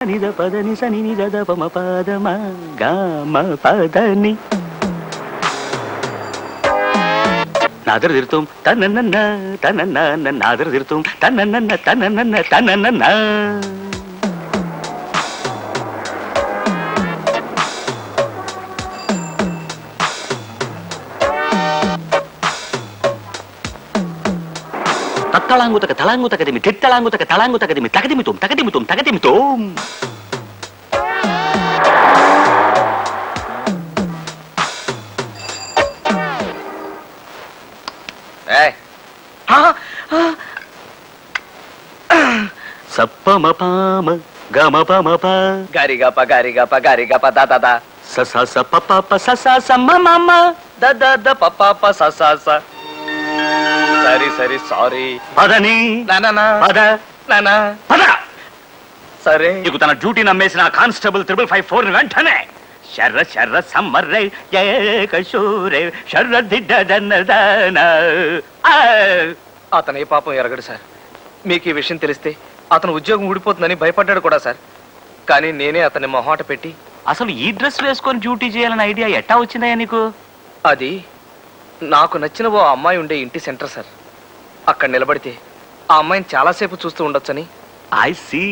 నిద పదని సని నిద పమ పదమ గమ పదని నాదర తిరుతాం తనన్న తనన్న నాదర తిరుతాం తనన్న తనన్న తనన్న తత్తళాంగుతక తలాంగుతకదిమి తిత్తళాంగుతక తలాంగుతకదిమి తగదిమితుం తగదిమితుం తగదిమితుం సప్పమ పామ గమ పమ ప గారిగప గారిగప గారిగప దాదా స స స ప ప ప స స స మ మ మ ద పప్ప సస సరి సరి సారీ పదని నానా పద నానా పద సరే నీకు తన డ్యూటీ నమ్మేసిన కానిస్టేబుల్ 5554 వెంటనే శర్ర శర్ర సమ్మర్రే ఏకశూరే శర్ర దిడ్డదన్నదాన అతను ఏ పాపం ఎరగడు సార్ మీకు ఈ విషయం తెలిస్తే అతను ఉద్యోగం ఊడిపోతుందని భయపడ్డాడు కూడా సార్ కానీ నేనే అతన్ని మొహాట పెట్టి అసలు ఈ డ్రెస్ వేసుకొని డ్యూటీ చేయాలన్న ఐడియా ఎట్టా వచ్చిందయ్యా నీకు? అది నాకు నచ్చిన ఓ అమ్మాయి ఉండే ఇంటి సెంటర్ సార్ అక్కడ నిలబడితే ఆ అమ్మాయిని చాలాసేపు చూస్తూ ఉండొచ్చని ఐ సీ